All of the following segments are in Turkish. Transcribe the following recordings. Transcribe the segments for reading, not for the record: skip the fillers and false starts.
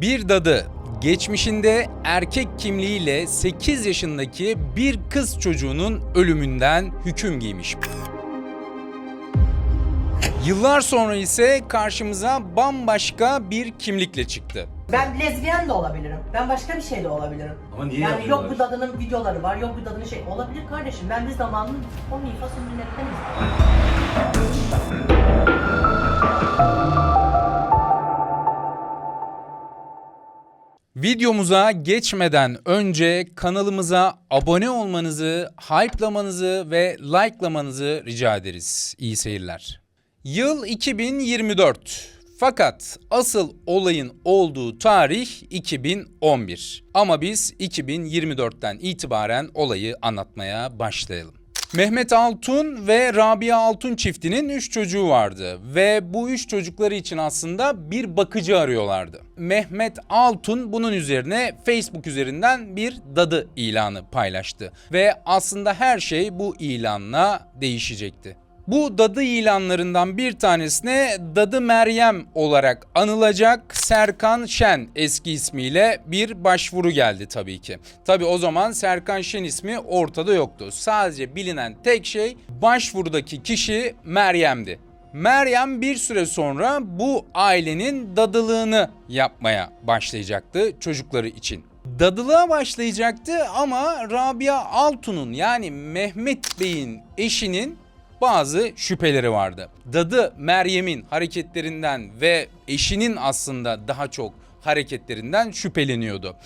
Bir dadı geçmişinde erkek kimliğiyle 8 yaşındaki bir kız çocuğunun ölümünden hüküm giymiş. Yıllar sonra ise karşımıza bambaşka bir kimlikle çıktı. Ben lezbiyen de olabilirim. Ben başka bir şey de olabilirim. Ama niye yani yapıyorlar? yok bu dadının videoları var, yok bu dadının şey olabilir kardeşim. Ben bir zamanın onun fasulyelerindeniz. Videomuza geçmeden önce kanalımıza abone olmanızı, hype'lamanızı ve like'lamanızı rica ederiz. İyi seyirler. Yıl 2024. Fakat asıl olayın olduğu tarih 2011. Ama biz 2024'ten itibaren olayı anlatmaya başlayalım. Mehmet Altun ve Rabia Altun çiftinin 3 çocuğu vardı ve bu 3 çocukları için aslında bir bakıcı arıyorlardı. Mehmet Altun bunun üzerine Facebook üzerinden bir dadı ilanı paylaştı ve aslında her şey bu ilanla değişecekti. Bu dadı ilanlarından bir tanesine Dadı Meryem olarak anılacak Serkan Şen eski ismiyle bir başvuru geldi tabii ki. Tabii o zaman Serkan Şen ismi ortada yoktu. Sadece bilinen tek şey başvurudaki kişi Meryem'di. Meryem bir süre sonra bu ailenin dadılığını yapmaya başlayacaktı çocukları için. Dadılığa başlayacaktı ama Rabia Altun'un yani Mehmet Bey'in eşinin bazı şüpheleri vardı. Dadı Meryem'in hareketlerinden ve eşinin aslında daha çok hareketlerinden şüpheleniyordu.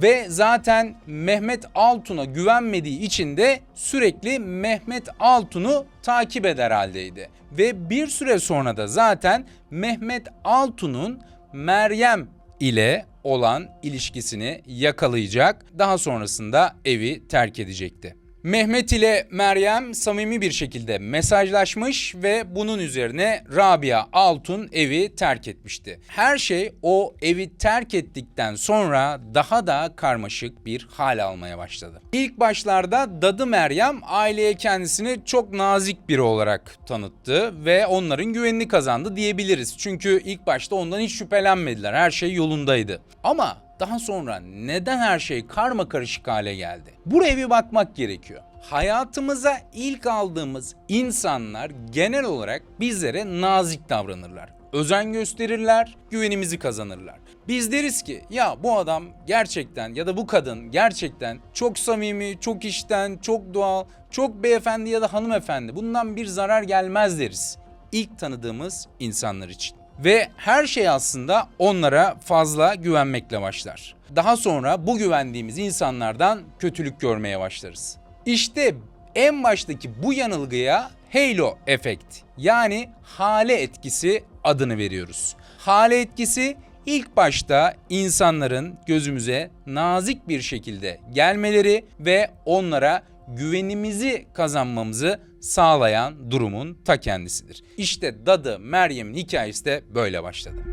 Ve zaten Mehmet Altun'a güvenmediği için de sürekli Mehmet Altun'u takip eder haldeydi. Ve bir süre sonra da zaten Mehmet Altun'un Meryem ile olan ilişkisini yakalayacak, daha sonrasında evi terk edecekti. Mehmet ile Meryem samimi bir şekilde mesajlaşmış ve bunun üzerine Rabia Altun evi terk etmişti. Her şey o evi terk ettikten sonra daha da karmaşık bir hal almaya başladı. İlk başlarda Dadı Meryem aileye kendisini çok nazik biri olarak tanıttı ve onların güvenini kazandı diyebiliriz. Çünkü ilk başta ondan hiç şüphelenmediler. Her şey yolundaydı. Ama daha sonra neden her şey karmakarışık hale geldi? Buraya bir bakmak gerekiyor. Hayatımıza ilk aldığımız insanlar genel olarak bizlere nazik davranırlar. Özen gösterirler, güvenimizi kazanırlar. Biz deriz ki ya bu adam gerçekten ya da bu kadın gerçekten çok samimi, çok içten, çok doğal, çok beyefendi ya da hanımefendi. Bundan bir zarar gelmez deriz. İlk tanıdığımız insanlar için. Ve her şey aslında onlara fazla güvenmekle başlar. Daha sonra bu güvendiğimiz insanlardan kötülük görmeye başlarız. İşte en baştaki bu yanılgıya halo efekt yani hale etkisi adını veriyoruz. Hale etkisi ilk başta insanların gözümüze nazik bir şekilde gelmeleri ve onlara güvenimizi kazanmamızı sağlayan durumun ta kendisidir. İşte Dadı Meryem'in hikayesi de böyle başladı.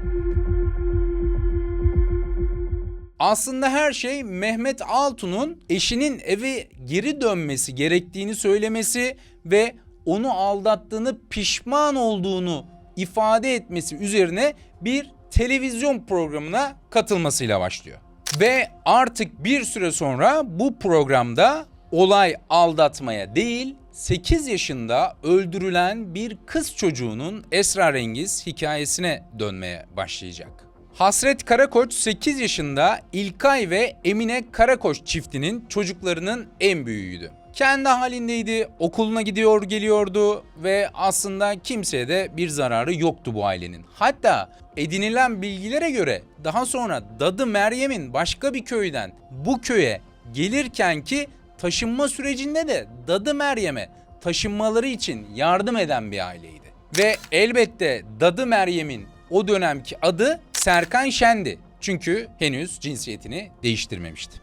Aslında her şey Mehmet Altun'un eşinin eve geri dönmesi gerektiğini söylemesi ve onu aldattığını pişman olduğunu ifade etmesi üzerine bir televizyon programına katılmasıyla başlıyor. Ve artık bir süre sonra bu programda olay aldatmaya değil, 8 yaşında öldürülen bir kız çocuğunun esrarengiz hikayesine dönmeye başlayacak. Hasret Karakoç 8 yaşında İlkay ve Emine Karakoç çiftinin çocuklarının en büyüğüydü. Kendi halindeydi, okuluna gidiyor geliyordu ve aslında kimseye de bir zararı yoktu bu ailenin. Hatta edinilen bilgilere göre daha sonra Dadı Meryem'in başka bir köyden bu köye gelirken ki taşınma sürecinde de Dadı Meryem'e taşınmaları için yardım eden bir aileydi. Ve elbette Dadı Meryem'in o dönemki adı Serkan Şen'di. Çünkü henüz cinsiyetini değiştirmemişti.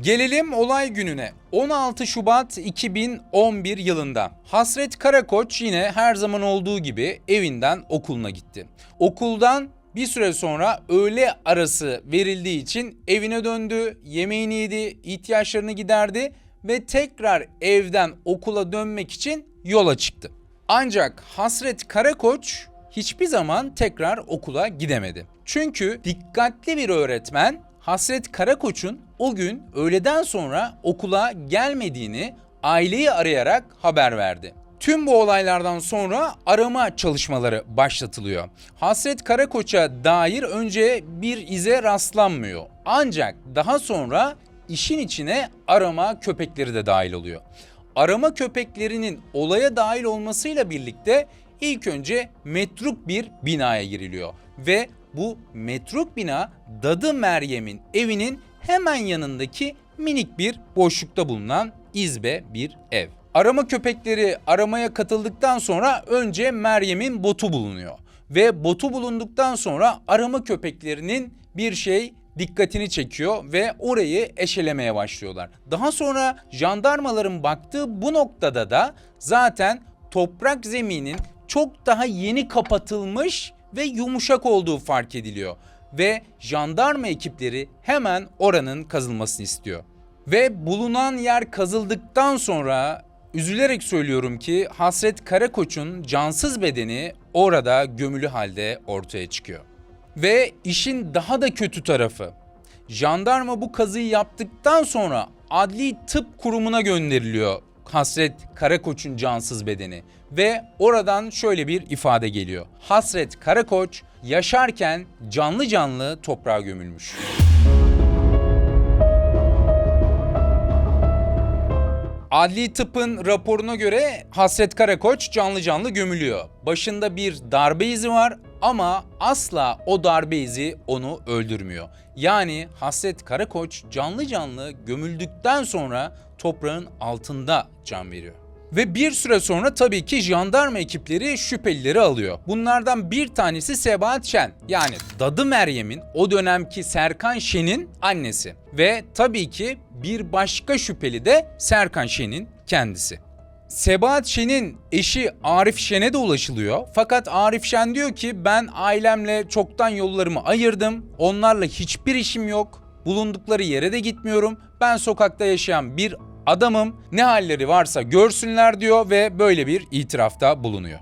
Gelelim olay gününe. 16 Şubat 2011 yılında Hasret Karakoç yine her zaman olduğu gibi evinden okuluna gitti. Okuldan bir süre sonra öğle arası verildiği için evine döndü, yemeğini yedi, ihtiyaçlarını giderdi ve tekrar evden okula dönmek için yola çıktı. Ancak Hasret Karakoç hiçbir zaman tekrar okula gidemedi. Çünkü dikkatli bir öğretmen Hasret Karakoç'un o gün öğleden sonra okula gelmediğini aileyi arayarak haber verdi. Tüm bu olaylardan sonra arama çalışmaları başlatılıyor. Hasret Karakoç'a dair önce bir ize rastlanmıyor. Ancak daha sonra işin içine arama köpekleri de dahil oluyor. Arama köpeklerinin olaya dahil olmasıyla birlikte ilk önce metruk bir binaya giriliyor. Ve bu metruk bina Dadı Meryem'in evinin hemen yanındaki minik bir boşlukta bulunan izbe bir ev. Arama köpekleri aramaya katıldıktan sonra önce Meryem'in botu bulunuyor. Ve botu bulunduktan sonra arama köpeklerinin bir şey dikkatini çekiyor ve orayı eşelemeye başlıyorlar. Daha sonra jandarmaların baktığı bu noktada da zaten toprak zeminin çok daha yeni kapatılmış ve yumuşak olduğu fark ediliyor. Ve jandarma ekipleri hemen oranın kazılmasını istiyor. Ve bulunan yer kazıldıktan sonra üzülerek söylüyorum ki Hasret Karakoç'un cansız bedeni orada gömülü halde ortaya çıkıyor. Ve işin daha da kötü tarafı, jandarma bu kazıyı yaptıktan sonra Adli Tıp Kurumu'na gönderiliyor Hasret Karakoç'un cansız bedeni. Ve oradan şöyle bir ifade geliyor. Hasret Karakoç yaşarken canlı canlı toprağa gömülmüş. Adli tıpın raporuna göre Hasret Karakoç canlı canlı gömülüyor. Başında bir darbe izi var ama asla o darbe izi onu öldürmüyor. Yani Hasret Karakoç canlı canlı gömüldükten sonra toprağın altında can veriyor. Ve bir süre sonra tabii ki jandarma ekipleri şüphelileri alıyor. Bunlardan bir tanesi Sebahat Şen, yani Dadı Meryem'in o dönemki Serkan Şen'in annesi. Ve tabii ki bir başka şüpheli de Serkan Şen'in kendisi. Sebahat Şen'in eşi Arif Şen'e de ulaşılıyor. Fakat Arif Şen diyor ki ben ailemle çoktan yollarımı ayırdım. Onlarla hiçbir işim yok. Bulundukları yere de gitmiyorum. Ben sokakta yaşayan bir adamım, ne halleri varsa görsünler diyor ve böyle bir itirafta bulunuyor.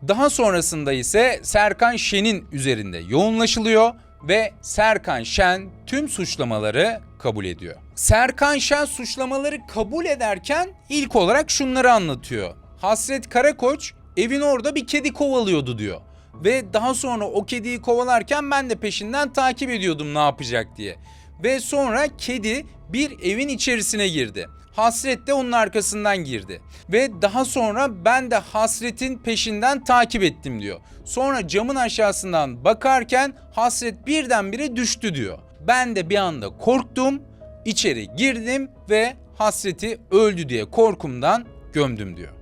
Daha sonrasında ise Serkan Şen'in üzerinde yoğunlaşılıyor ve Serkan Şen tüm suçlamaları kabul ediyor. Serkan Şen suçlamaları kabul ederken ilk olarak şunları anlatıyor. Hasret Karakoç evin orada bir kedi kovalıyordu diyor. Ve daha sonra o kediyi kovalarken ben de peşinden takip ediyordum ne yapacak diye. Ve sonra kedi bir evin içerisine girdi. Hasret de onun arkasından girdi. Ve daha sonra ben de Hasret'in peşinden takip ettim diyor. Sonra camın aşağısından bakarken Hasret birdenbire düştü diyor. Ben de bir anda korktum, içeri girdim ve Hasret'i öldü diye korkumdan gömdüm diyor.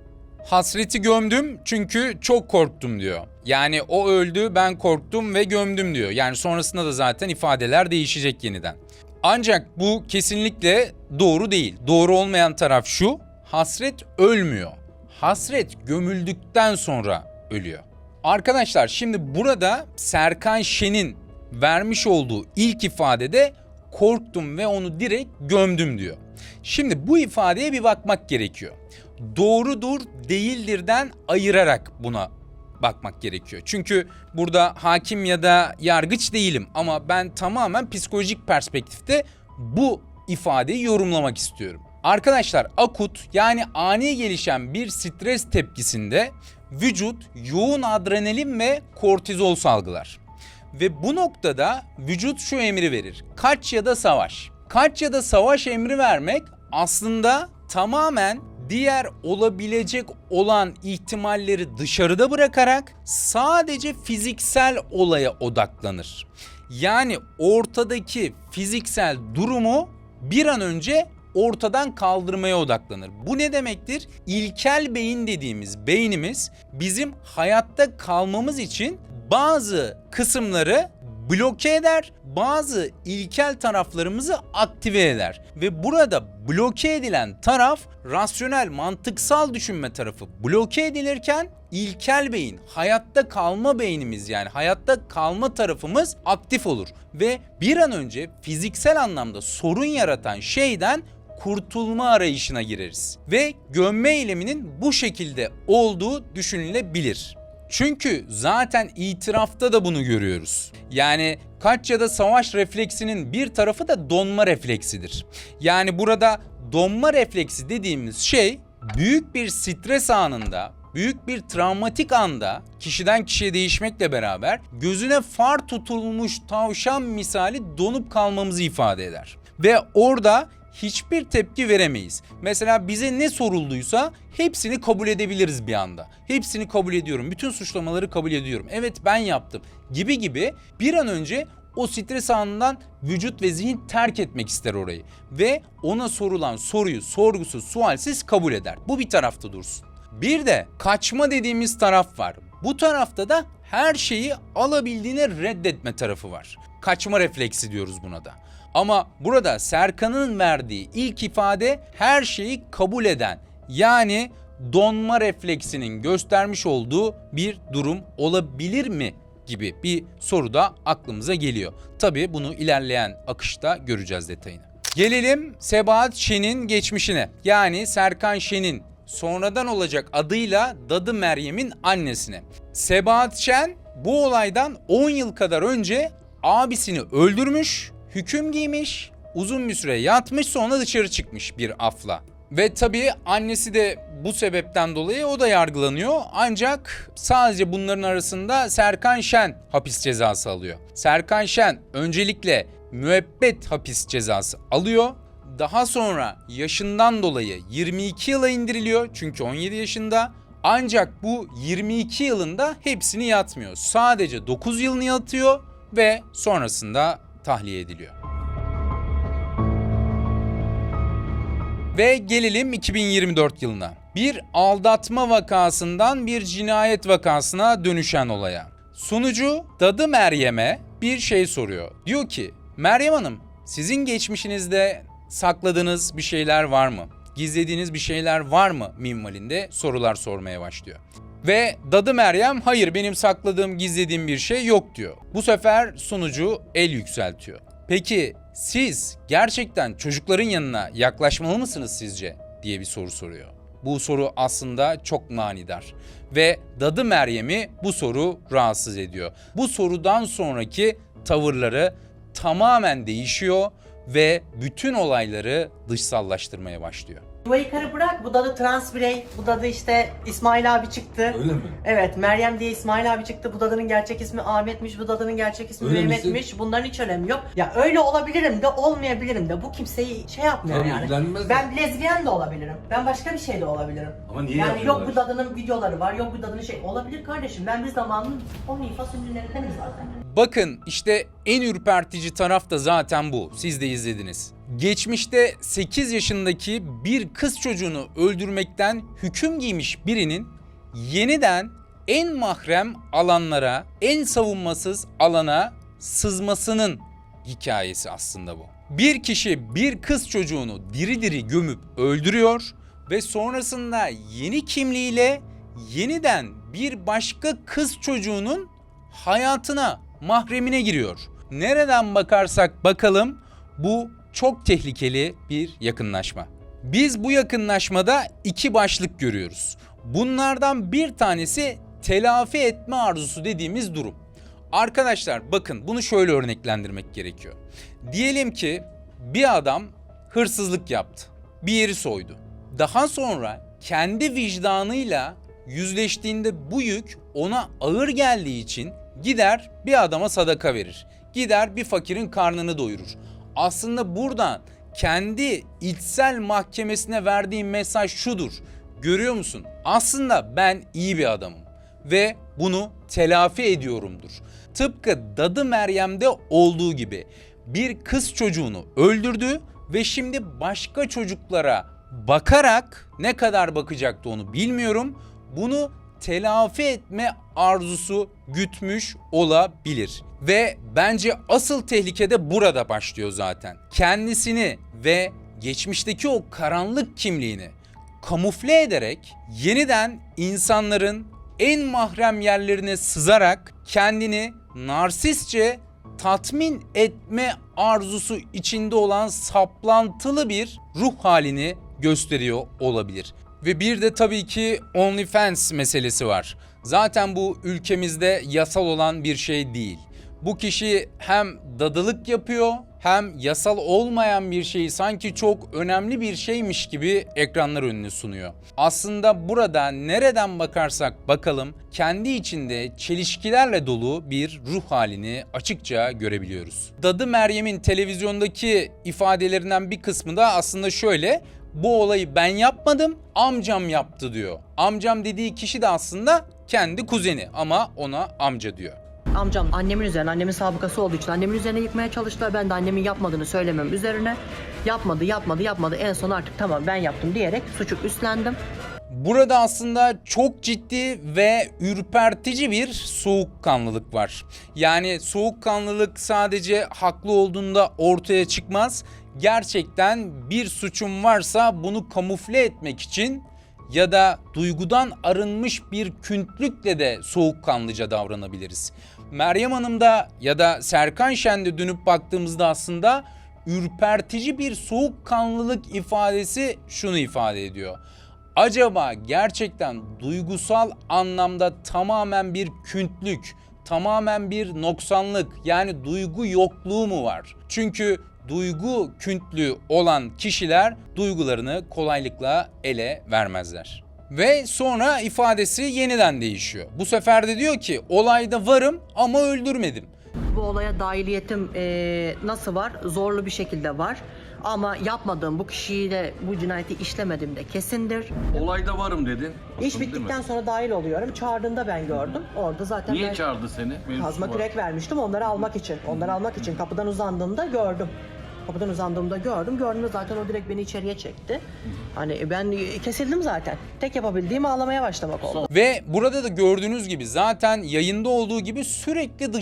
Hasret'i gömdüm çünkü çok korktum diyor. Yani o öldü, ben korktum ve gömdüm diyor. Yani sonrasında da zaten ifadeler değişecek yeniden. Ancak bu kesinlikle doğru değil. Doğru olmayan taraf şu: Hasret ölmüyor. Hasret gömüldükten sonra ölüyor. Arkadaşlar şimdi burada Serkan Şen'in vermiş olduğu ilk ifadede korktum ve onu direkt gömdüm diyor. Şimdi bu ifadeye bir bakmak gerekiyor. Doğrudur, değildirden ayırarak buna bakmak gerekiyor. Çünkü burada hakim ya da yargıç değilim ama ben tamamen psikolojik perspektifte bu ifadeyi yorumlamak istiyorum. Arkadaşlar akut yani ani gelişen bir stres tepkisinde vücut yoğun adrenalin ve kortizol salgılar. Ve bu noktada vücut şu emri verir: kaç ya da savaş. Kaç ya da savaş emri vermek aslında tamamen diğer olabilecek olan ihtimalleri dışarıda bırakarak sadece fiziksel olaya odaklanır. Yani ortadaki fiziksel durumu bir an önce ortadan kaldırmaya odaklanır. Bu ne demektir? İlkel beyin dediğimiz beynimiz bizim hayatta kalmamız için bazı kısımları bloke eder, bazı ilkel taraflarımızı aktive eder. Ve burada bloke edilen taraf rasyonel, mantıksal düşünme tarafı bloke edilirken ilkel beyin, hayatta kalma beynimiz yani hayatta kalma tarafımız aktif olur. Ve bir an önce fiziksel anlamda sorun yaratan şeyden kurtulma arayışına gireriz. Ve gömme eyleminin bu şekilde olduğu düşünülebilir. Çünkü zaten itirafta da bunu görüyoruz. Yani kaç ya da savaş refleksinin bir tarafı da donma refleksidir. Yani burada donma refleksi dediğimiz şey büyük bir stres anında, büyük bir travmatik anda kişiden kişiye değişmekle beraber gözüne far tutulmuş tavşan misali donup kalmamızı ifade eder. Ve orada hiçbir tepki veremeyiz. Mesela bize ne sorulduysa hepsini kabul edebiliriz bir anda. Hepsini kabul ediyorum. Bütün suçlamaları kabul ediyorum. Evet ben yaptım gibi bir an önce o stres anından vücut ve zihin terk etmek ister orayı. Ve ona sorulan soruyu sorgusuz, sualsiz kabul eder. Bu bir tarafta dursun. Bir de kaçma dediğimiz taraf var. Bu tarafta da her şeyi alabildiğine reddetme tarafı var. Kaçma refleksi diyoruz buna da. Ama burada Serkan'ın verdiği ilk ifade her şeyi kabul eden, yani donma refleksinin göstermiş olduğu bir durum olabilir mi gibi bir soru da aklımıza geliyor. Tabii bunu ilerleyen akışta göreceğiz detayını. Gelelim Sebahat Şen'in geçmişine. Yani Serkan Şen'in sonradan olacak adıyla Dadı Meryem'in annesine. Sebahat Şen bu olaydan 10 yıl kadar önce abisini öldürmüş, hüküm giymiş, uzun bir süre yatmış, sonra dışarı çıkmış bir afla. Ve tabii annesi de bu sebepten dolayı o da yargılanıyor. Ancak sadece bunların arasında Serkan Şen hapis cezası alıyor. Serkan Şen öncelikle müebbet hapis cezası alıyor. Daha sonra yaşından dolayı 22 yıla indiriliyor çünkü 17 yaşında. Ancak bu 22 yılında hepsini yatmıyor. Sadece 9 yılını yatıyor ve sonrasında tahliye ediliyor. Ve gelelim 2024 yılına. Bir aldatma vakasından bir cinayet vakasına dönüşen olaya. Sunucu Dadı Meryem'e bir şey soruyor. Diyor ki, Meryem Hanım, sizin geçmişinizde sakladığınız bir şeyler var mı? Gizlediğiniz bir şeyler var mı minvalinde sorular sormaya başlıyor. Ve Dadı Meryem hayır benim sakladığım gizlediğim bir şey yok diyor. Bu sefer sunucu el yükseltiyor. Peki siz gerçekten çocukların yanına yaklaşmalı mısınız sizce diye bir soru soruyor. Bu soru aslında çok manidar ve Dadı Meryem'i bu soru rahatsız ediyor. Bu sorudan sonraki tavırları tamamen değişiyor ve bütün olayları dışsallaştırmaya başlıyor. Yuvayı karı bırak, bu dadı trans birey, bu dadı işte İsmail abi çıktı. Öyle mi? Evet, Meryem diye İsmail abi çıktı, bu dadının gerçek ismi Ahmet'miş, bu dadının gerçek ismi Öyle Mehmet'miş, bunların hiç önemi yok. Ya öyle olabilirim de olmayabilirim de, bu kimseyi şey yapmıyor Tabii, yani. ilgilenmez. Ben lezbiyen de olabilirim, ben başka bir şey de olabilirim. Ama niye yani yapıyorlar? yok bu dadının videoları var, yok bu dadının şey olabilir kardeşim, ben bir zamanın OnlyFans ünlülerindenim zaten. Bakın işte en ürpertici taraf da zaten bu. Siz de izlediniz. Geçmişte 8 yaşındaki bir kız çocuğunu öldürmekten hüküm giymiş birinin yeniden en mahrem alanlara, en savunmasız alana sızmasının hikayesi aslında bu. Bir kişi bir kız çocuğunu diri diri gömüp öldürüyor ve sonrasında yeni kimliğiyle yeniden bir başka kız çocuğunun hayatına, mahremine giriyor. Nereden bakarsak bakalım bu çok tehlikeli bir yakınlaşma. Biz bu yakınlaşmada iki başlık görüyoruz. Bunlardan bir tanesi telafi etme arzusu dediğimiz durum. Arkadaşlar bakın bunu şöyle örneklendirmek gerekiyor. Diyelim ki bir adam hırsızlık yaptı. Bir yeri soydu. Daha sonra kendi vicdanıyla yüzleştiğinde bu yük ona ağır geldiği için gider bir adama sadaka verir. Gider bir fakirin karnını doyurur. Aslında buradan kendi içsel mahkemesine verdiği mesaj şudur. Görüyor musun? Aslında ben iyi bir adamım ve bunu telafi ediyorumdur. Tıpkı Dadı Meryem'de olduğu gibi bir kız çocuğunu öldürdü ve şimdi başka çocuklara bakarak, ne kadar bakacaktı onu bilmiyorum, bunu telafi etme arzusu gütmüş olabilir. Ve bence asıl tehlike de burada başlıyor zaten. Kendisini ve geçmişteki o karanlık kimliğini kamufle ederek yeniden insanların en mahrem yerlerine sızarak kendini narsistçe tatmin etme arzusu içinde olan saplantılı bir ruh halini gösteriyor olabilir. Ve bir de tabii ki OnlyFans meselesi var. Zaten bu ülkemizde yasal olan bir şey değil. Bu kişi hem dadılık yapıyor hem yasal olmayan bir şeyi sanki çok önemli bir şeymiş gibi ekranlar önüne sunuyor. Aslında burada nereden bakarsak bakalım kendi içinde çelişkilerle dolu bir ruh halini açıkça görebiliyoruz. Dadı Meryem'in televizyondaki ifadelerinden bir kısmı da aslında şöyle: bu olayı ben yapmadım, amcam yaptı diyor. Amcam dediği kişi de aslında kendi kuzeni ama ona amca diyor. Amcam annemin üzerine, annemin sabıkası olduğu için annemin üzerine yıkmaya çalıştılar. Ben de annemin yapmadığını söylemem üzerine yapmadı. En son artık tamam ben yaptım diyerek suçu üstlendim. Burada aslında çok ciddi ve ürpertici bir soğukkanlılık var. Yani soğukkanlılık sadece haklı olduğunda ortaya çıkmaz. Gerçekten bir suçum varsa bunu kamufle etmek için ya da duygudan arınmış bir küntlükle de soğukkanlıca davranabiliriz. Meryem Hanım'da ya da Serkan Şen'de dönüp baktığımızda aslında ürpertici bir soğukkanlılık ifadesi şunu ifade ediyor: acaba gerçekten duygusal anlamda tamamen bir küntlük, tamamen bir noksanlık, yani duygu yokluğu mu var? Çünkü duygu küntlüğü olan kişiler duygularını kolaylıkla ele vermezler. Ve sonra ifadesi yeniden değişiyor. Bu sefer de diyor ki olayda varım ama öldürmedim. Bu olaya dahiliyetim nasıl var? Zorlu bir şekilde var. Ama yapmadığım bu kişiyle bu cinayeti işlemedim de kesindir. Olayda varım dedin. İş bittikten sonra dahil oluyorum. Çağırdığında ben gördüm. Orada zaten Niye ben çağırdı seni? Mevzusu kazma var. kürek vermiştim onları almak için. Onları almak için kapıdan uzandığımda gördüm. Gördüğümde zaten o direkt beni içeriye çekti. Hani ben kesildim zaten. Tek yapabildiğim ağlamaya başlamak oldu. Ve burada da gördüğünüz gibi zaten yayında olduğu gibi sürekli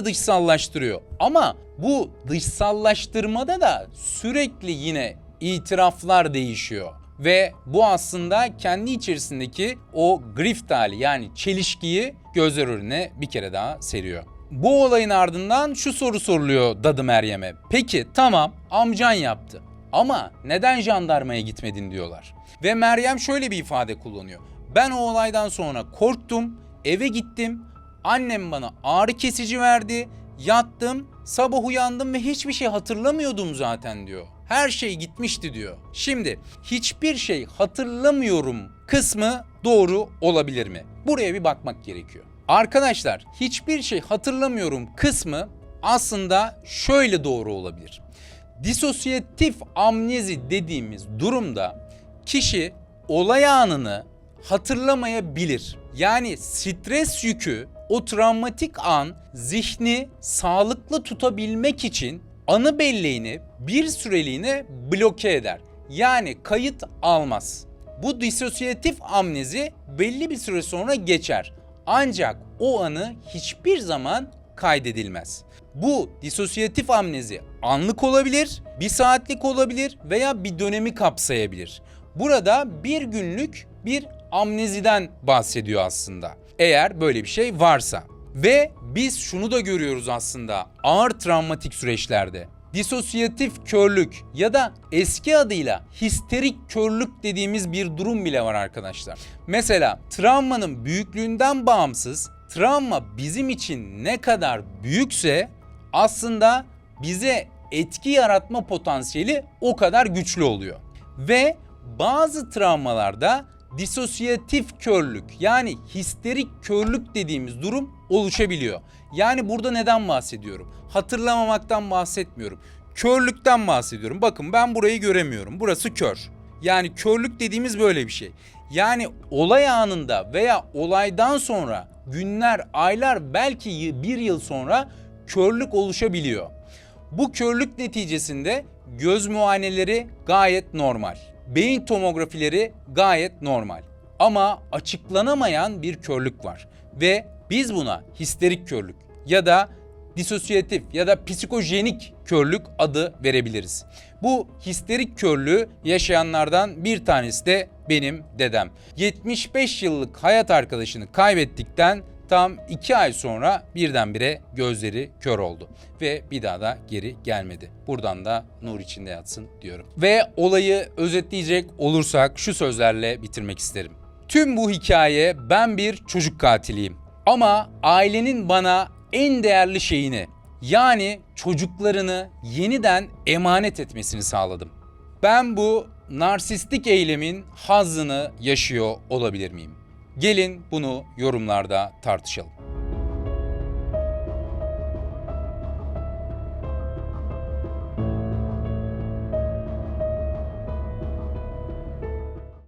dışsallaştırıyor. Ama bu dışsallaştırmada da sürekli yine itiraflar değişiyor. Ve bu aslında kendi içerisindeki o grift hali, yani çelişkiyi gözler önüne bir kere daha seriyor. Bu olayın ardından şu soru soruluyor Dadı Meryem'e. Peki tamam, amcan yaptı ama neden jandarmaya gitmedin diyorlar. Ve Meryem şöyle bir ifade kullanıyor: ben o olaydan sonra korktum, eve gittim, annem bana ağrı kesici verdi, yattım, sabah uyandım ve hiçbir şey hatırlamıyordum zaten diyor. Her şey gitmişti diyor. Şimdi hiçbir şey hatırlamıyorum kısmı doğru olabilir mi? Buraya bir bakmak gerekiyor. Arkadaşlar, hiçbir şey hatırlamıyorum kısmı aslında şöyle doğru olabilir. Disosyatif amnezi dediğimiz durumda kişi olay anını hatırlamayabilir. Yani stres yükü, o travmatik an zihni sağlıklı tutabilmek için anı belleğini bir süreliğine bloke eder. Yani kayıt almaz. Bu disosyatif amnezi belli bir süre sonra geçer. Ancak o anı hiçbir zaman kaydedilmez. Bu disosyatif amnezi anlık olabilir, bir saatlik olabilir veya bir dönemi kapsayabilir. Burada bir günlük bir amneziden bahsediyor aslında, eğer böyle bir şey varsa. Ve biz şunu da görüyoruz aslında ağır travmatik süreçlerde. Disosyatif körlük ya da eski adıyla histerik körlük dediğimiz bir durum bile var arkadaşlar. Mesela travmanın büyüklüğünden bağımsız, travma bizim için ne kadar büyükse aslında bize etki yaratma potansiyeli o kadar güçlü oluyor. Ve bazı travmalarda disosyatif körlük, yani histerik körlük dediğimiz durum oluşabiliyor. Yani burada neden bahsediyorum? Hatırlamamaktan bahsetmiyorum. Körlükten bahsediyorum. Bakın ben burayı göremiyorum. Burası kör. Yani körlük dediğimiz böyle bir şey. Yani olay anında veya olaydan sonra günler, aylar, belki bir yıl sonra körlük oluşabiliyor. Bu körlük neticesinde göz muayeneleri gayet normal. Beyin tomografileri gayet normal. Ama açıklanamayan bir körlük var. Ve biz buna histerik körlük ya da disosyatif ya da psikojenik körlük adı verebiliriz. Bu histerik körlüğü yaşayanlardan bir tanesi de benim dedem. 75 yıllık hayat arkadaşını kaybettikten tam 2 ay sonra birdenbire gözleri kör oldu ve bir daha da geri gelmedi. Buradan da nur içinde yatsın diyorum. Ve olayı özetleyecek olursak şu sözlerle bitirmek isterim. Tüm bu hikaye ben bir çocuk katiliyim. Ama ailenin bana en değerli şeyini, yani çocuklarını yeniden emanet etmesini sağladım. Ben bu narsistik eylemin hazzını yaşıyor olabilir miyim? Gelin bunu yorumlarda tartışalım.